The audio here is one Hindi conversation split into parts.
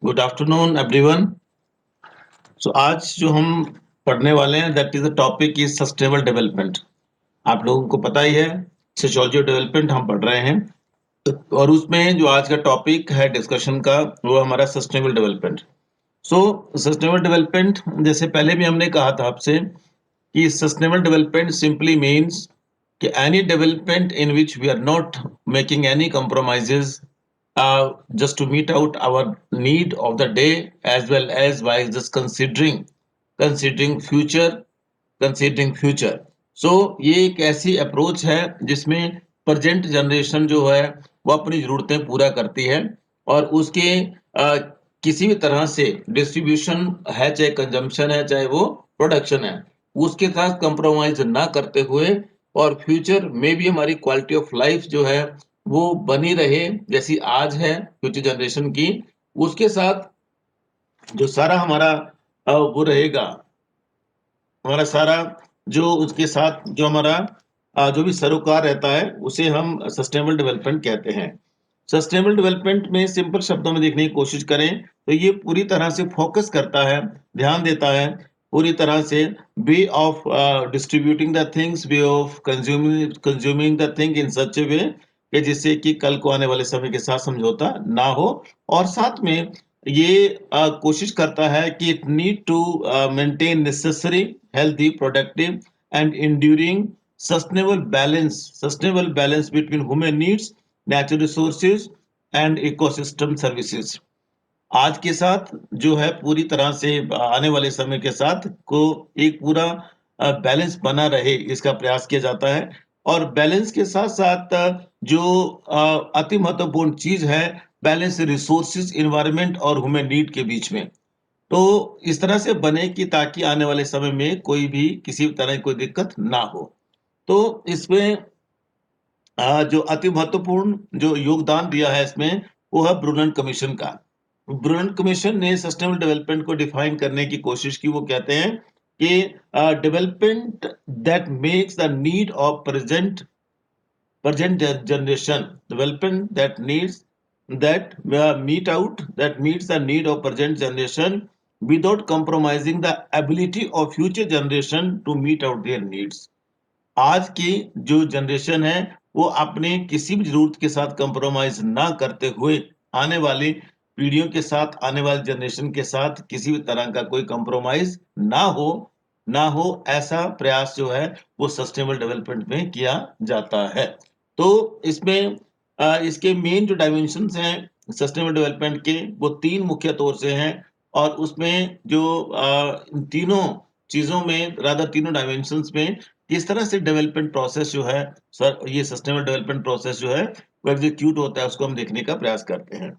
Good afternoon everyone. सो आज जो हम पढ़ने वाले हैं that is the topic is sustainable development. आप लोगों को पता ही है सोशियोलॉजी ऑफ डेवलपमेंट हम पढ़ रहे हैं। और उसमें जो आज का टॉपिक है डिस्कशन का वो हमारा sustainable development. So sustainable development जैसे पहले भी हमने कहा था आपसे कि सस्टेनेबल डेवलपमेंट सिंपली मीन्स कि any development in which we are not making any compromises just to meet out our need of the day as well as by just considering future. So ये एक ऐसी अप्रोच है जिसमें प्रेजेंट जनरेशन जो है वो अपनी जरूरतें पूरा करती है और उसके किसी भी तरह से डिस्ट्रीब्यूशन है, चाहे कंजम्पशन है चाहे वो प्रोडक्शन है, उसके साथ कंप्रोमाइज ना करते हुए और फ्यूचर में भी हमारी क्वालिटी ऑफ लाइफ जो है वो बनी रहे जैसी आज है फ्यूचर जनरेशन की, उसके साथ जो सारा हमारा वो रहेगा, हमारा सारा जो उसके साथ जो हमारा जो भी सरोकार रहता है उसे हम सस्टेनेबल डेवलपमेंट कहते हैं। सस्टेनेबल डेवलपमेंट में सिंपल शब्दों में देखने की कोशिश करें तो ये पूरी तरह से फोकस करता है, ध्यान देता है पूरी तरह से way of distributing the things, way of consuming the thing in such a way कि जिससे कि कल को आने वाले समय के साथ समझौता ना हो। और साथ में ये कोशिश करता है कि it need to maintain necessary healthy, productive, and enduring sustainable balance between human needs, natural resources, and ecosystem services. आज के साथ जो है पूरी तरह से आने वाले समय के साथ को एक पूरा बैलेंस बना रहे इसका प्रयास किया जाता है। और बैलेंस के साथ साथ जो अति महत्वपूर्ण चीज है बैलेंस रिसोर्सेज, इन्वायरमेंट और ह्यूमन नीड के बीच में। तो इस तरह से बने कि ताकि आने वाले समय में कोई भी किसी भी तरह की कोई दिक्कत ना हो। तो इसमें जो अति महत्वपूर्ण जो योगदान दिया है इसमें वो है ब्रुनन कमीशन का। ब्रुनन कमीशन ने सस्टेनेबल डेवलपमेंट को डिफाइन करने की कोशिश की। वो कहते हैं कि development that makes the need of present generation, development that needs that meets the need of present generation without compromising the ability of future generation to meet out their needs. आज की जो जनरेशन है वो अपने किसी भी जरूरत के साथ कंप्रोमाइज ना करते हुए आने वाली पीढ़ियों के साथ, आने वाली जनरेशन के साथ किसी भी तरह का कोई कंप्रोमाइज ना हो ऐसा प्रयास जो है वो सस्टेनेबल डेवलपमेंट में किया जाता है। तो इसमें इसके मेन जो डायमेंशंस हैं सस्टेनेबल डेवलपमेंट के वो तीन मुख्य तौर से हैं। और उसमें जो तीनों चीजों में रादर तीनों डायमेंशंस में किस तरह से डेवलपमेंट प्रोसेस जो है सर ये सस्टेनेबल डेवलपमेंट प्रोसेस जो है वो एग्जीक्यूट होता है उसको हम देखने का प्रयास करते हैं।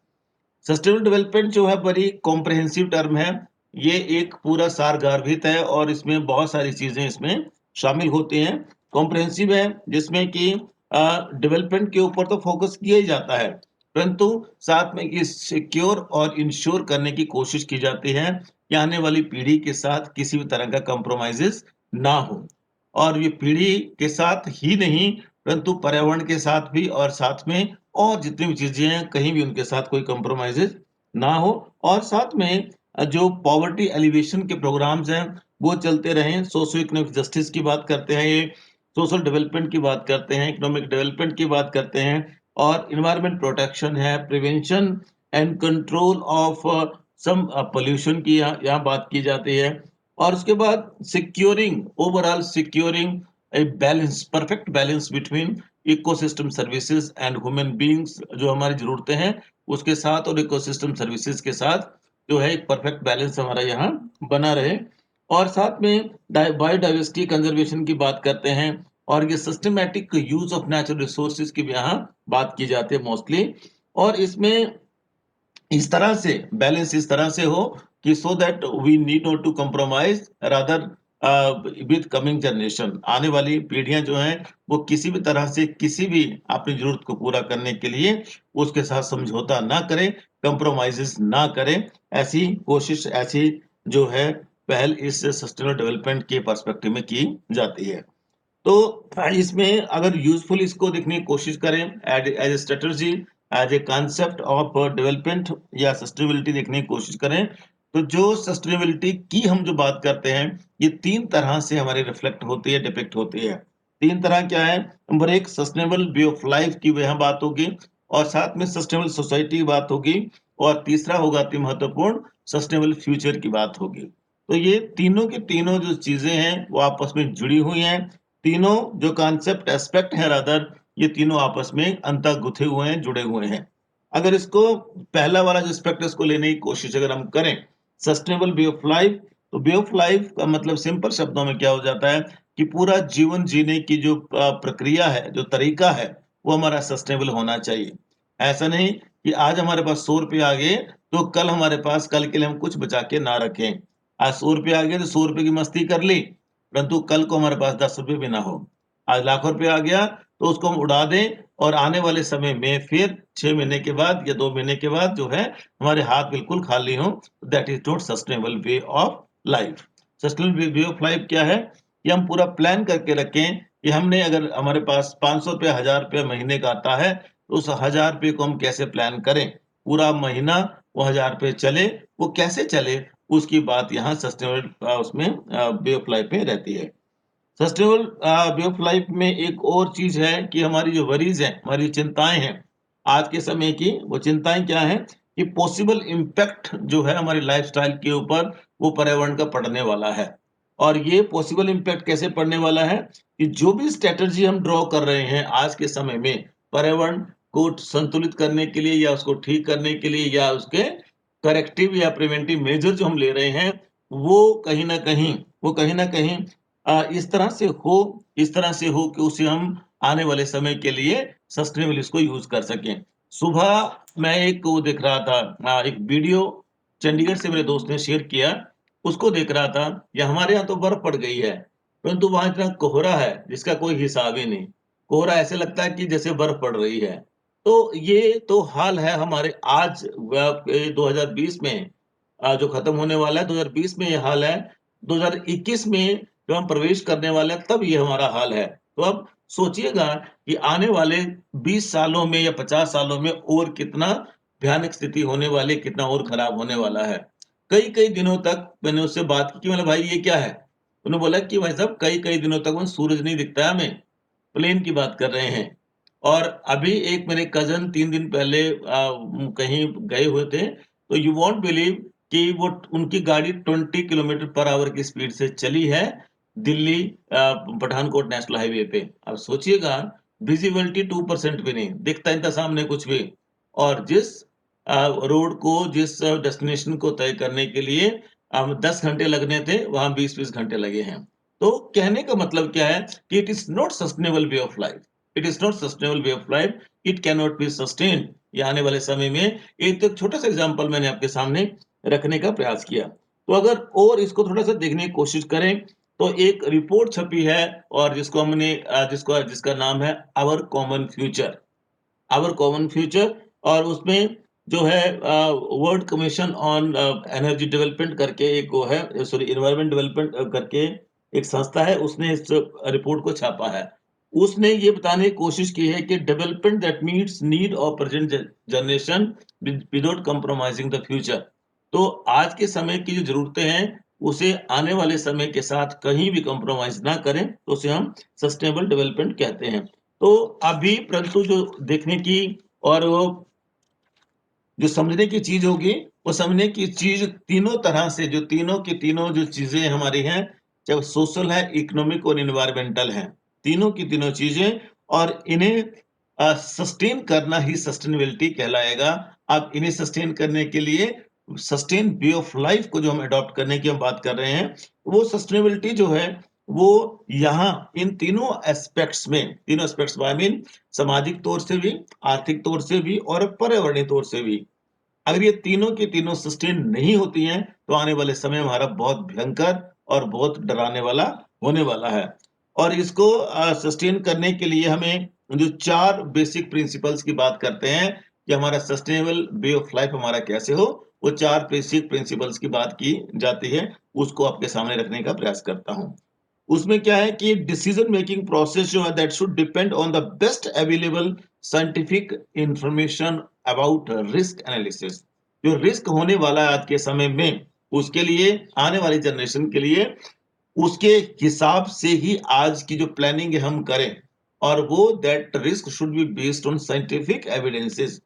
सस्टेनेबल डेवलपमेंट जो है बड़ी कॉम्प्रहेंसिव टर्म है। ये एक पूरा सारगार्भित है और इसमें बहुत सारी चीजें इसमें शामिल होती हैं। कॉम्प्रहेंसिव है जिसमें कि डेवलपमेंट के ऊपर तो फोकस किया ही जाता है परंतु साथ में ये सिक्योर और इंश्योर करने की कोशिश की जाती है कि आने वाली पीढ़ी के साथ किसी भी तरह का कंप्रोमाइजेस ना हो। और ये पीढ़ी के साथ ही नहीं परंतु पर्यावरण के साथ भी और साथ में और जितनी भी चीजें हैं कहीं भी उनके साथ कोई कंप्रोमाइजेस ना हो। और साथ में जो पॉवर्टी एलिवेशन के प्रोग्राम्स हैं वो चलते रहें। सोशो इकोनॉमिक जस्टिस की बात करते हैं, ये सोशल डेवलपमेंट की बात करते हैं, इकोनॉमिक डेवलपमेंट की बात करते हैं और इन्वायरमेंट प्रोटेक्शन है, prevention and control of some pollution की यहाँ बात की जाती है। और उसके बाद securing a balance, perfect balance between ecosystem services and human beings, जो हमारी जरूरतें हैं उसके साथ और इकोसिस्टम सर्विसेज के साथ जो है एक परफेक्ट बैलेंस हमारा यहाँ बना रहे। और साथ में बायोडाइवर्सिटी कंजर्वेशन की बात करते हैं और ये systematic use of natural resources की भी यहाँ बात की जाती है मोस्टली। और इसमें इस तरह से बैलेंस इस तरह से हो कि so that we need not to compromise rather with coming generation. आने वाली पीढ़ियां जो हैं वो किसी भी तरह से किसी भी अपनी जरूरत को पूरा करने के लिए उसके साथ समझौता ना करें, कंप्रोमाइजेस ना करें। ऐसी कोशिश, ऐसी जो है पहल इस सस्टेनेबल डेवलपमेंट के पर्सपेक्टिव में की जाती है। तो इसमें अगर यूजफुल इसको देखने की कोशिश करें as a strategy as a concept of development या सस्टेनेबिलिटी देखने की कोशिश करें, तो जो सस्टेनेबिलिटी की हम जो बात करते हैं, ये 3 तरह से हमारे रिफ्लेक्ट होती है, डिपिक्ट होती है। 3 तरह क्या है? Number 1 sustainable way of life की यहाँ बात होगी और साथ में सस्टेनेबल सोसाइटी की बात होगी और तीसरा होगा अति महत्वपूर्ण सस्टेनेबल फ्यूचर की बात होगी। तो ये तीनों की तीनों जो चीज़ें हैं, वो आपस में जुड़ी हुई हैं। तीनों जो कॉन्सेप्ट एस्पेक्ट हैं रादर, ये तीनों आपस में अंतः गुथे हुए हैं, जुड़े हुए हैं। अगर इसको पहला वाला जो एस्पेक्ट है इसको लेने की कोशिश अगर हम करें, सस्टेनेबल वे ऑफ लाइफ, तो वे ऑफ लाइफ का मतलब सिंपल शब्दों में क्या हो जाता है कि पूरा जीवन जीने की जो प्रक्रिया है, जो तरीका है, वो हमारा सस्टेनेबल होना चाहिए। ऐसा नहीं कि आज हमारे पास ₹100 आ गए, तो कल हमारे पास कल के लिए हम कुछ बचा के ना रखें। आज ₹100 आ गए तो ₹100 की मस्ती कर ली, परंतु कल को हमारे पास ₹10 भी ना हो। आज लाखों रुपए आ गया तो उसको हम उड़ा दें और आने वाले समय में फिर 6 महीने के बाद या 2 महीने के बाद जो है हमारे हाथ बिल्कुल खाली हों, that is not sustainable way of life. Sustainable way of life क्या है? कि हम पूरा प्लान करके रखें कि हमने अगर हमारे पास ₹500 ₹1000 महीने का आता है, तो उस ₹1000 को हम कैसे प्लान करें? पूरा महीना वो ₹1000 चले, वो कैसे चले? उसकी बात यहाँ सस्टेनेबल उसमें वे ऑफ लाइफ में रहती है। सस्टेनेबल वे ऑफ लाइफ में एक और चीज़ है कि हमारी जो वरीज़ हैं, हमारी चिंताएँ हैं, आज के समय की वो चिंताएँ क्या हैं कि पॉसिबल इम्पैक्ट जो है हमारी लाइफ़स्टाइल के ऊपर, वो पर्यावरण का पड़ने वाला है। और ये पॉसिबल इम्पैक्ट कैसे पड़ने वाला है कि जो भी स्ट्रैटेजी हम ड्रॉ कर रहे हैं आज के समय में, पर्यावरण को संतुलित करने के लिए या उसको ठीक करने के लिए या उसके करेक्टिव या प्रिवेंटिव मेजर जो हम ले रहे हैं, वो कहीं न कहीं इस तरह से हो कि उसे हम आने वाले समय के लिए सस्टेनेबल इसको यूज़ कर सकें। सुबह मैं एक वो देख रहा था एक वीडियो चंडीगढ़ से मेरे दोस्त ने शेयर किया, उसको देख रहा था कि हमारे यहाँ तो बर्फ पड़ गई है, परंतु वहाँ इतना कोहरा है जिसका कोई हिसाब ही नहीं। कोहरा ऐसे लगता है कि जैसे बर्फ पड़ रही है। तो ये तो हाल है हमारे आज 2020 में जो खत्म होने वाला है 2020 में ये हाल है, 2021 में जब हम प्रवेश करने वाले हैं तब ये हमारा हाल है। तो अब सोचिएगा कि आने वाले 20 सालों में या 50 सालों में और कितना भयानक स्थिति होने वाली है, कितना और खराब होने वाला है। कई-कई दिनों तक मैंने उससे बात की कि मैंने भाई ये क्या है? उन्होंने बोला कि भाई साहब कई-कई दिनों तक सूरज नहीं दिखता है हमें, प्लेन की बात कर रहे हैं। और अभी एक मेरे कज़न 3 दिन पहले कहीं गए हुए थे, तो यू वोंट बिलीव कि वो उनकी गाड़ी 20 किलोमीटर पर आवर की स्पीड से चली है दिल्ली पठानकोट नेशनल हाईवे पे। अब सोचिएगा विज़िबिलिटी 2% भी नहीं, दिखता ही नहीं था सामने कुछ भी। और रोड को जिस डेस्टिनेशन को तय करने के लिए 10 घंटे लगने थे, वहाँ 20-20 घंटे लगे हैं। तो कहने का मतलब क्या है कि it is not sustainable way of life. It is not sustainable way of life, it can not be sustained. ये आने वाले समय में एक तो छोटा-सा एग्ज़ाम्पल मैंने आपके सामने रखने का प्रयास किया। तो अगर और इसको थोड़ा-सा देखने की कोशिश करें, तो एक रिपोर्ट छपी है और जिसका नाम है our common future. Our common future और उसमें जो है world commission on energy development करके एक वो है सॉरी एनवायरनमेंट डेवलपमेंट करके एक संस्था है, उसने इस रिपोर्ट को छापा है। उसने ये बताने की कोशिश की है कि development that meets need of present generation without compromising the future. तो आज के समय की जो ज़रूरतें हैं, उसे आने वाले समय के साथ कहीं भी कंप्रोमाइज़ ना करें, तो उसे हम सस्टेनेबल डेवलपमेंट कहते हैं। तो अभी परंतु जो देखने की और वो जो समझने की चीज़ होगी, वो समझने की चीज़ तीनों तरह से जो तीनों की तीनों जो चीज़ें हमारी हैं, चाहे वो सोशल है, इकोनॉमिक और एनवायरमेंटल हैं। तीनों की तीनों चीज़ें और इन्हें सस्टेन करना ही सस्टेनेबिलिटी कहलाएगा। अब इन्हें सस्टेन करने के लिए सस्टेन वे ऑफ लाइफ को जो हम अडॉप्ट करने की हम बात कर रहे हैं, वो सस्टेनेबिलिटी जो है, वो यहाँ इन तीनों एस्पेक्ट्स में आई मीन सामाजिक तौर से भी, आर्थिक तौर से भी और पर्यावरणीय तौर से भी। अगर ये तीनों की तीनों सस्टेन नहीं होती हैं, तो आने वाले समय हमारा बहुत भयंकर और बहुत डराने वाला होने वाला है। और इसको सस्टेन करने के लिए हमें जो 4 बेसिक प्रिंसिपल्स की बात करते हैं कि हमारा सस्टेनेबल वे ऑफ लाइफ हमारा कैसे हो, वो 4 बेसिक प्रिंसिपल्स की बात की जाती है, उसको आपके सामने रखने का प्रयास करता हूँ। उसमें क्या है कि डिसीजन मेकिंग प्रोसेस जो है that should depend on the best available scientific information about risk analysis. जो रिस्क होने वाला है आज के समय में, उसके लिए, आने वाली जनरेशन के लिए, उसके हिसाब से ही आज की जो प्लानिंग है हम करें। और वो that risk should be based on scientific evidences,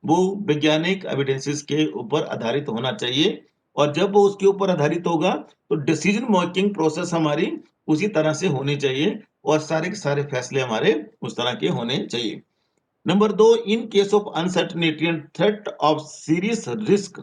वो वैज्ञानिक एविडेंसेस के ऊपर आधारित होना चाहिए। और जब वो उसके ऊपर आधारित होगा तो डिसीजन मेकिंग प्रोसेस हमारी उसी तरह से होनी चाहिए और सारे के सारे फैसले हमारे उस तरह के होने चाहिए। Number 2, in case of uncertainty and threat of serious risk,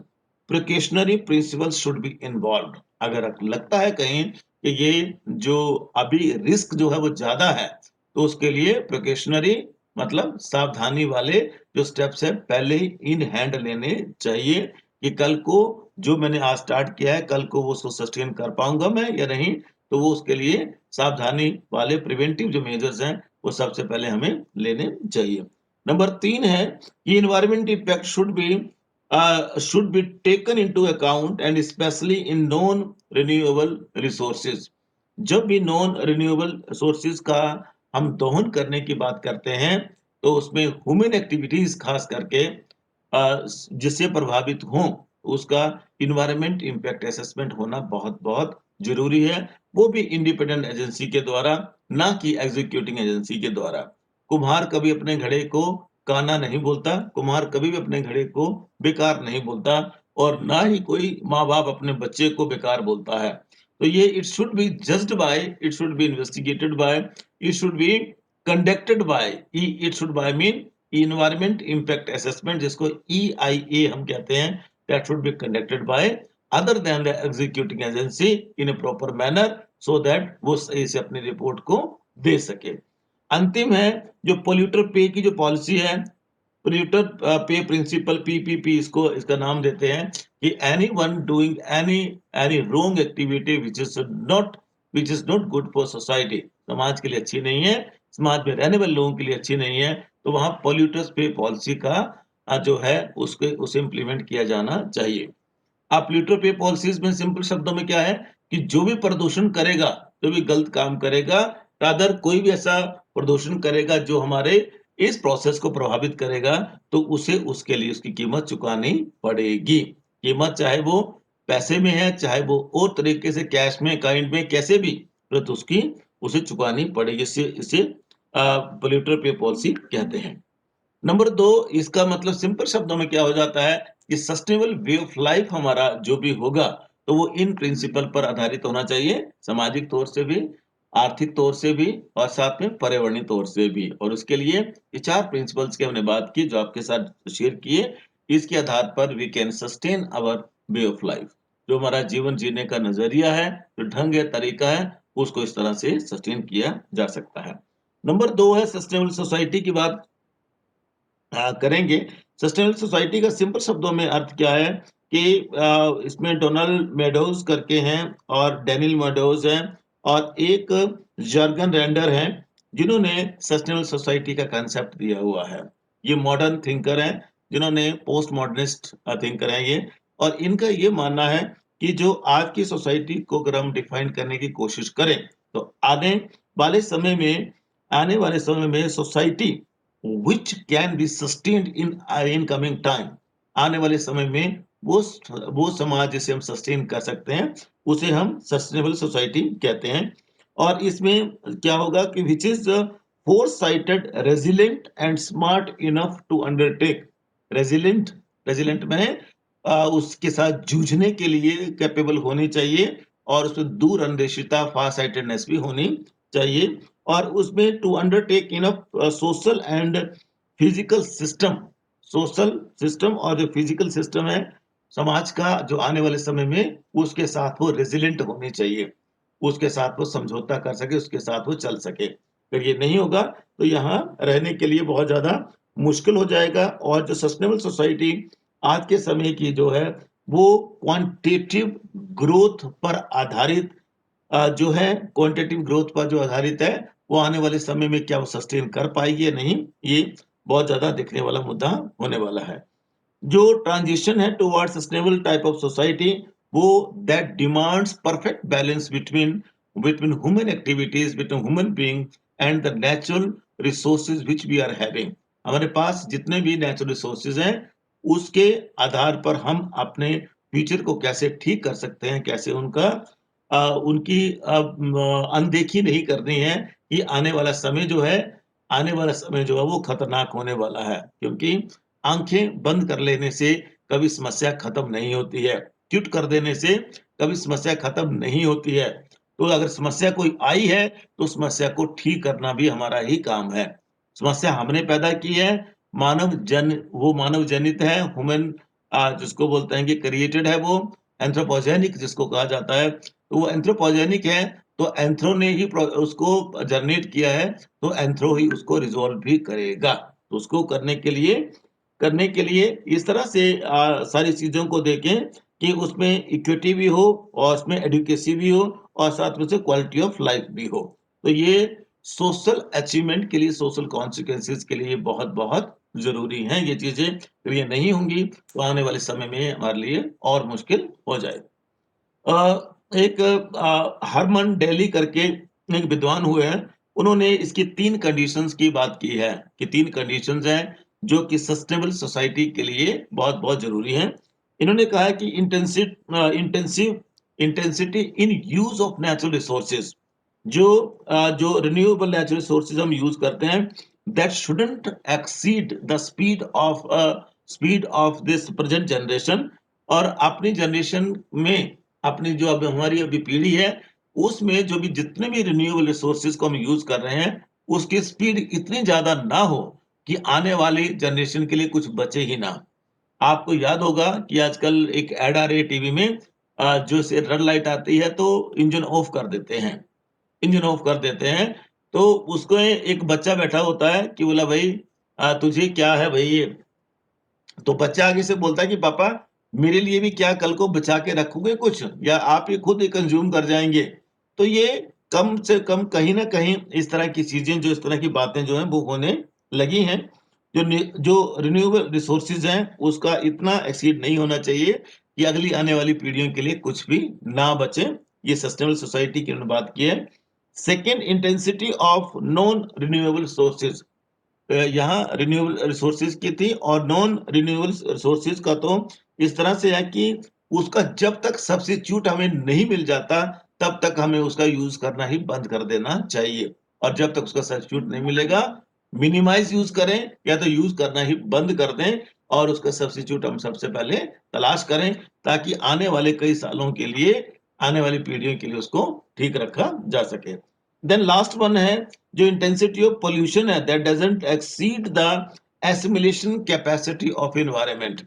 precautionary principles should be involved. अगर लगता है कहीं कि ये जो अभी रिस्क जो है वो ज्यादा है, तो उसके लिए प्रिकॉशनरी मतलब सावधानी वाले जो स्टेप्स है पहले ही इन हैंड लेने चाहिए कि कल को जो मैंने आज स्टार्ट किया है, कल को वो उसको सस्टेन कर पाऊंगा मैं या नहीं। तो वो उसके लिए सावधानी वाले प्रिवेंटिव जो मेजर्स हैं वो सबसे पहले हमें लेने चाहिए। नंबर 3 है कि environment effect should be taken into account and specially in non renewable resources. जब भी नॉन रिन्यूएबल सोर्सेज का हम दोहन करने की बात करते हैं, तो उसमें ह्यूमन एक्टिविटीज खास करके जिससे प्रभावित हों, उसका इन्वायरमेंट इम्पैक्ट असेसमेंट होना बहुत बहुत जरूरी है, वो भी इंडिपेंडेंट एजेंसी के द्वारा, ना कि एग्जीक्यूटिंग एजेंसी के द्वारा। कुम्हार कभी अपने घड़े को काना नहीं बोलता, कुम्हार कभी भी अपने घड़े को बेकार नहीं बोलता, और ना ही कोई माँ बाप अपने बच्चे को बेकार बोलता है। तो ये it should be judged bye, it should be investigated by, it should be conducted by, it should buy mean environment impact assessment, जिसको EIA हम कहते हैं, that should be conducted by other than the executing agency in a proper manner, so that वो सही से अपनी रिपोर्ट को दे सके। अंतिम है जो पोल्यूटर पे की जो पॉलिसी है, पोल्यूटर पे प्रिंसिपल, PPP इसको, इसका नाम देते हैं कि anyone doing any wrong activity which is not good for society, समाज के लिए अच्छी नहीं है, समाज में रहने वाले लोगों के लिए अच्छी नहीं है, तो वहां पोल्यूटर्स पे पॉलिसी का जो है उसके उसे इम्प्लीमेंट किया जाना चाहिए। आप पोल्यूटर पे पॉलिसीज में सिंपल शब्दों में क्या है कि जो भी प्रदूषण करेगा, जो भी गलत काम करेगा, रादर कोई भी ऐसा प्रदूषण करेगा जो हमारे इस प्रोसेस को प्रभावित करेगा, तो उसे उसके लिए उसकी कीमत चुकानी पड़ेगी। कीमत चाहे वो पैसे में है, चाहे वो और तरीके से कैश में, काइंड में, कैसे भी, तो उसकी उसे चुकानी पड़ेगी। इसे इसे पोल्यूटर पे पॉलिसी कहते हैं। नंबर 2, इसका मतलब सिंपल शब्दों में क्या हो जाता है कि सस्टेनेबल वे ऑफ लाइफ हमारा जो भी होगा, तो वो इन प्रिंसिपल पर आधारित होना चाहिए, सामाजिक तौर से भी, आर्थिक तौर से भी, और साथ में पर्यावरणीय तौर से भी। और उसके लिए ये 4 प्रिंसिपल्स की हमने बात की जो आपके साथ शेयर किए। इसके आधार पर we can sustain our way of life. जो हमारा जीवन जीने का नजरिया है, जो ढंग है, तरीका है, उसको इस तरह से सस्टेन किया जा सकता है। नंबर 2 है सस्टेनेबल सोसाइटी की बात करेंगे। सस्टेनेबल सोसाइटी का सिंपल शब्दों में अर्थ क्या है कि इसमें डोनाल्ड मेडोज करके हैं और डैनियल मेडोज हैं और एक जर्गन रेंडर हैं, जिन्होंने सस्टेनेबल सोसाइटी का कंसेप्ट दिया हुआ है। ये मॉडर्न थिंकर हैं, जिन्होंने पोस्ट मॉडर्निस्ट थिंकर हैं ये। और इनका ये मानना है कि जो आज की सोसाइटी को अगर हम डिफाइन करने की कोशिश करें, तो वाले समय में आने वाले समय में society which can be sustained in coming time, आने वाले समय में वो समाज जिसे हम सस्टेन कर सकते हैं, उसे हम सस्टेनेबल सोसाइटी कहते हैं। और इसमें क्या होगा कि which is foresighted, resilient and smart enough to undertake. Resilient, resilient में उसके साथ जूझने के लिए कैपेबल होनी चाहिए, और उसमें दूरंदेशिता, फार साइटेडनेस भी होनी चाहिए। और उसमें to undertake enough social and physical system, social system और जो फिजिकल सिस्टम है समाज का, जो आने वाले समय में उसके साथ वो रेजिलेंट होनी चाहिए, उसके साथ वो समझौता कर सके, उसके साथ वो चल सके। अगर ये नहीं होगा तो यहाँ रहने के लिए बहुत ज्यादा मुश्किल हो जाएगा। और जो सस्टेनेबल सोसाइटी आज के समय की जो है, वो क्वांटिटेटिव ग्रोथ पर आधारित जो है, क्वांटिटेटिव ग्रोथ पर जो आधारित है, वो आने वाले समय में क्या वो सस्टेन कर पाएगी या नहीं, ये बहुत ज्यादा देखने वाला मुद्दा होने वाला है। जो ट्रांजिशन है toward sustainable type of society, वो that demands perfect balance between between human activities, between human being and the natural resources which we are having. हमारे पास जितने भी नेचुरल रिसोर्सेज हैं, उसके आधार पर हम अपने फ्यूचर को कैसे ठीक कर सकते हैं, कैसे उनकी अनदेखी नहीं करनी है कि आने वाला समय जो है वो खतरनाक होने वाला है। क्योंकि आँखें बंद कर लेने से कभी समस्या खत्म नहीं होती है। चुप कर देने से कभी समस्या खत्म नहीं होती है। तो अगर समस्या कोई आई है, तो समस्या को ठीक करना भी हमारा ही काम है। समस्या हमने पैदा की है, वो मानव जनित है, जिसको बोलते हैं कि क्रिएटेड है वो, एंथ्रोपोजेनिक जिसको कहा जाता है। तो वो एंथ्रोपोजेनिक है, तो एंथ्रो ने ही उसको जनरेट किया है, तो एंथ्रो ही उसको रिज़ॉल्व भी करेगा। तो उसको करने के लिए इस तरह से सारी चीज़ों को देखें कि उसमें इक्विटी भी हो और उसमें एडुकेसी भी हो और साथ में से क्वालिटी ऑफ लाइफ भी हो। तो ये सोशल अचीवमेंट के लिए, सोशल कॉन्सिक्वेंसेस के लिए बहुत-बहुत ज़रूरी हैं ये चीज़ें। अगर ये नहीं होंगी, तो आने वाले समय में हमारे लिए और मुश्किल हो जाएगा। एक हरमन डेली करके एक विद्वान हुए हैं, उन्होंने इसकी 3 कंडीशंस की बात की है कि 3 कंडीशंस हैं, जो कि सस्टेनेबल सोसाइटी के लिए बहुत-बहुत ज़रूरी हैं। इन्होंने कहा है कि intensive intensity in use of natural resources, जो रिन्यूएबल नेचुरल रिसोर्सेज़ हम यूज़ करते हैं, that shouldn't exceed the speed of this present generation. और अपनी जनरेशन में, अपनी जो अब हमारी अभी पीढ़ी है, उसमें जो भी जितने भी रिन्यूएबल रिसोर्सेज़ को हम यूज़ कर रहे हैं, उसकी स्पीड इतनी ज़्यादा ना हो कि आने वाली जनरेशन के लिए कुछ बचे ही ना। आपको याद होगा कि आजकल एक ऐड आ रही है टीवी में, जो से रेड लाइट आती है तो इंजन ऑफ कर देते हैं। इंजन ऑफ कर देते हैं, तो उसको एक बच्चा बैठा होता है कि बोला, "भई तुझे क्या है भई ये?" तो बच्चा आगे से बोलता है कि पापा, मेरे लिए भी क्या कल को बचा के रखोगे कुछ, या आप ही खुद ही कंज्यूम कर जाएँगे? तो ये कम से कम कहीं न कहीं इस तरह की चीज़ें, जो इस तरह की बातें जो हैं वो होने लगी हैं। जो रिन्यूएबल रिसोर्सेज़ हैं, उसका इतना एक्सीड नहीं होना चाहिए कि अगली आने वाली पीढ़ियों के लिए कुछ भी ना बचे। ये सस्टेनेबल सोसाइटी की उन्होंने बात की है। Second, intensity of non renewable sources. यहाँ रिन्यूएबल रिसोर्सेज की थी, और नॉन रिन्यूएबल रिसोर्सेज का तो इस तरह से है कि उसका जब तक सब्स्टिट्यूट हमें नहीं मिल जाता, तब तक हमें उसका यूज करना ही बंद कर देना चाहिए। और जब तक उसका सब्स्टिट्यूट नहीं मिलेगा, मिनिमाइज यूज करें, या तो यूज करना ही बंद कर दें, और उसका सब्स्टिट्यूट हम सबसे पहले तलाश करें, ताकि आने वाले कई सालों के लिए, आने वाली पीढ़ियों के लिए उसको ठीक रखा जा सके। देन लास्ट वन है, जो इंटेंसिटी ऑफ पोल्यूशन है, that doesn't exceed the assimilation capacity of environment.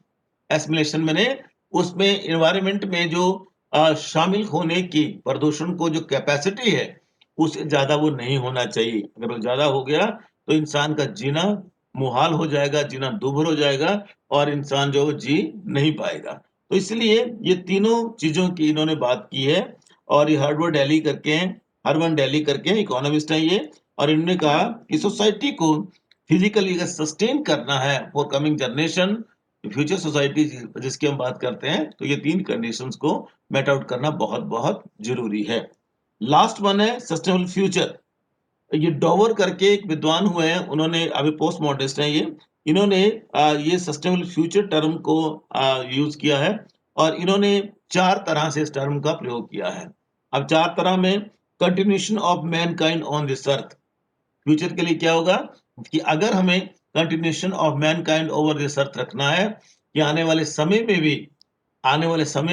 Assimilation माने उसमें एनवायरनमेंट में जो शामिल होने की, प्रदूषण को जो कैपेसिटी है, उससे ज्यादा वो नहीं होना चाहिए। अगर वो ज्यादा हो गया, तो इंसान का जीना मुहाल हो जाएगा, जीना दूभर हो जाएगा, और इंसान जो है वो जी नहीं पाएगा। तो इसलिए ये तीनों चीजों की इन्होंने बात की है। और ये हरवन डेली करके इकोनॉमिस्ट है ये। और इन्होंने कहा कि सोसाइटी को फिजिकली अगर सस्टेन करना है for coming generation, future society जिसकी हम बात करते हैं, तो ये 3 कंडीशंस को मेट आउट करना बहुत-बहुत जरूरी है। लास्ट वन है सस्टेनेबल फ्यूचर। ये डॉवर करके एक विद्वान हुए हैं, उन्होंने, अभी पोस्ट मॉडर्निस्ट हैं ये, इन्होंने ये सस्टेनेबल फ्यूचर टर्म को यूज किया है। और इन्होंने 4 तरह से इस टर्म का प्रयोग किया है। अब 4 तरह में, continuation of Mankind on this earth. Future के लिए क्या होगा कि अगर हमें continuation of Mankind over this earth रखना है, कि आने वाले समय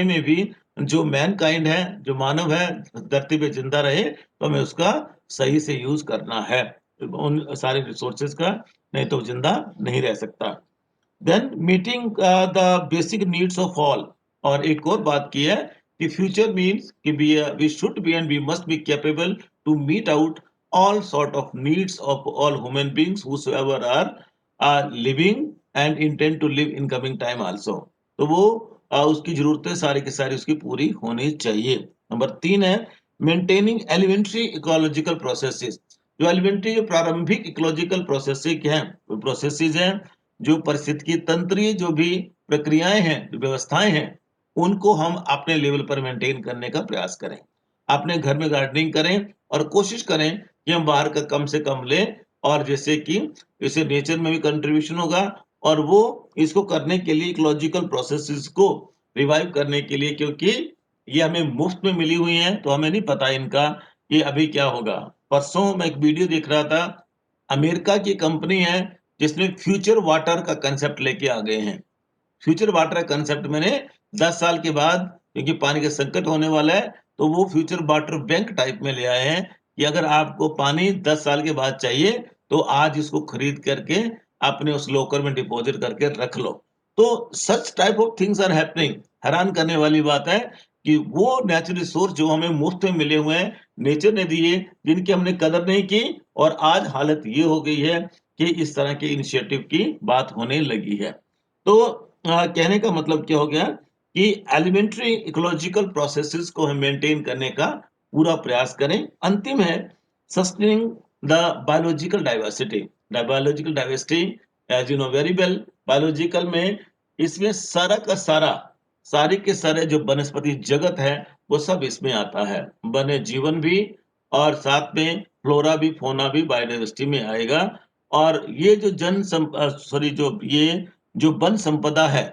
में भी जो मैनकाइंड है, जो मानव है, धरती पे जिंदा रहे, तो हमें उसका सही से यूज करना है, उन सारे रिसोर्सेज का, नहीं तो जिंदा नहीं रह सकता। Then meeting the basic needs of all. और एक और बात की है कि फ्यूचर मीन्स कि we should be and we must be capable to meet out all sort of needs of all human beings whosoever are living and intend to live in coming time also। तो वो उसकी जरूरतें सारी की सारी उसकी पूरी होनी चाहिए। नंबर 3 है, मेंटेनिंग एलिमेंट्री इकोलॉजिकल प्रोसेसेस। जो एलिमेंट्री, जो प्रारंभिक इकोलॉजिकल प्रोसेसेस हैं, जो पारिस्थितिकी तंत्रीय जो भी प्रक्रियाएं हैं, जो व्यवस्थाएं हैं, उनको हम अपने लेवल पर मेंटेन करने का प्रयास करें। अपने घर में गार्डनिंग करें, और कोशिश करें कि हम बाहर का कम से कम लें, और जैसे कि इससे नेचर में भी कंट्रीब्यूशन होगा और वो इसको करने के लिए इकोलॉजिकल प्रोसेसेस को रिवाइव करने के लिए, क्योंकि ये हमें मुफ्त में मिली हुई हैं, तो हमें नहीं पता इनका कि अभी क्या होगा। परसों मैं एक वीडियो देख रहा था, अमेरिका की कंपनी है जिसने फ्यूचर वाटर का कांसेप्ट लेके आ गए हैं। फ्यूचर वाटर कंसेप्ट मैंने 10 साल के बाद, क्योंकि पानी का संकट होने वाला है, तो वो फ्यूचर वाटर बैंक टाइप में ले आए हैं कि अगर आपको पानी 10 साल के बाद चाहिए, तो आज इसको खरीद करके अपने उस लॉकर में डिपॉजिट करके रख लो। तो such type of things are happening. हैरान करने वाली बात है कि वो नेचुरल रिसोर्स जो हमें मुफ्त में मिले हुए हैं, नेचर ने दिए, जिनकी हमने कदर नहीं की, और आज हालत ये हो गई है कि इस तरह के इनिशिएटिव की बात होने लगी है। तो कहने का मतलब क्या हो गया कि एलिमेंट्री इकोलॉजिकल प्रोसेसेस को हम मेंटेन करने का पूरा प्रयास करें। अंतिम है sustaining the biological diversity. The biological diversity, as you know very well, biological में इसमें सारा का सारा, सारे के सारे जो वनस्पति जगत है, वो सब इसमें आता है। वन्य जीवन भी, और साथ में फ्लोरा भी, फोना भी बायोडाइवर्सिटी में आएगा। और ये जो जो वन संपदा है,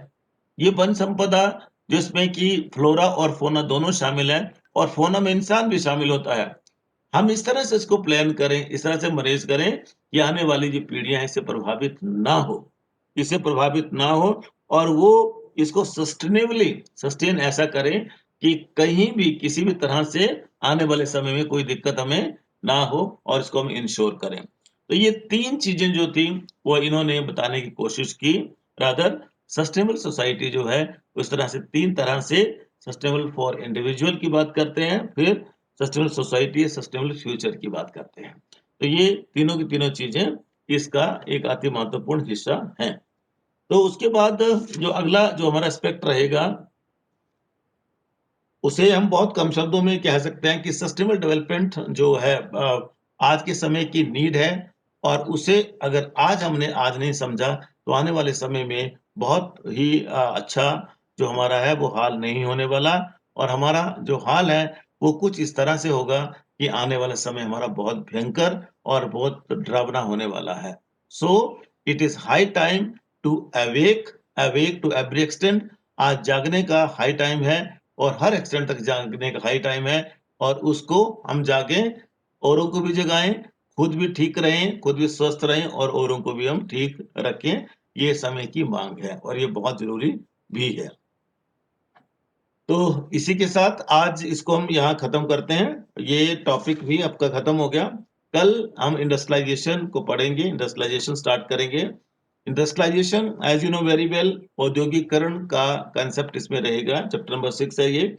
ये वन संपदा जिसमें कि फ्लोरा और फोना दोनों शामिल है, और फोना में इंसान भी शामिल होता है। हम इस तरह से इसको प्लान करें, इस तरह से मैनेज करें कि आने वाली जो पीढ़ियां हैं इससे प्रभावित ना हो, इससे प्रभावित ना हो, और वो इसको सस्टेन ऐसा करें कि कहीं भी किसी भी तरह से आने वाले समय में कोई दिक्कत हमें ना हो, और इसको हम इंश्योर करें। तो ये तीन चीजें जो थी वो इन्होंने बताने की कोशिश की। रादर सस्टेनेबल सोसाइटी जो है, उस तरह से तीन तरह से सस्टेनेबल फॉर इंडिविजुअल की बात करते हैं, फिर सस्टेनेबल सोसाइटी, सस्टेनेबल फ्यूचर की बात करते हैं। तो ये तीनों की तीनों चीजें इसका एक अति महत्वपूर्ण हिस्सा है। तो उसके बाद जो अगला जो हमारा एस्पेक्ट रहेगा, उसे हम बहुत कम शब्दों में कह सकते हैं कि सस्टेनेबल डेवलपमेंट जो है आज के समय की नीड है, और उसे अगर हमने आज नहीं समझा, तो आने वाले समय में बहुत ही अच्छा जो हमारा है वो हाल नहीं होने वाला। और हमारा जो हाल है वो कुछ इस तरह से होगा कि आने वाला समय हमारा बहुत भयंकर और बहुत डरावना होने वाला है। So it is high time to awake to every extent. आज जागने का हाई टाइम है, और हर एक्सटेंट तक जागने का हाई टाइम है, और उसको हम जागें, औरों को भी जगाएं, खुद भी ठीक रहें, खुद भी स्वस्थ रहें, और औरों को भी हम ठीक रखें। ये समय की मांग है, और ये बहुत जरूरी भी है। तो इसी के साथ आज इसको हम यहाँ खत्म करते हैं। ये टॉपिक भी आपका खत्म हो गया। कल हम इंडस्ट्रियलाइजेशन को पढ़ेंगे, इंडस्ट्रियलाइजेशन स्टार्ट करेंगे। Industrialization, as you know very well, औद्योगिकरण का कंसेप्ट इसमें रहेगा। चैप्टर नंबर 6 है ये।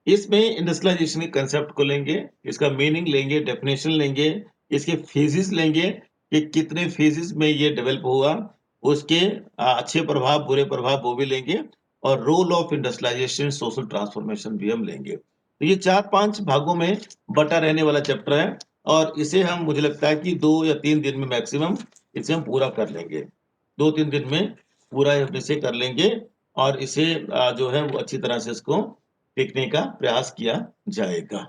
इसमें इंडस्ट्रियलाइजेशन के कंसेप्ट को लेंगे, इसका मीनिंग लेंगे, डेफिनेशन लेंगे, इसके फेजेस लेंगे कि कितने फेजेस में ये डेवलप हुआ, उसके अच्छे प्रभाव, बुरे प्रभाव वो भी लेंगे, और role of industrialization, social transformation भी हम लेंगे। तो ये 4-5 भागों में बटा रहने वाला चैप्टर है, और इसे हम, मुझे लगता है कि 2 या 3 दिन में मैक्सिमम इसे हम पूरा कर लेंगे। 2-3 दिन में पूरा इसे कर लेंगे, और इसे जो है वो अच्छी तरह से इसको सीखने का प्रयास किया जाएगा।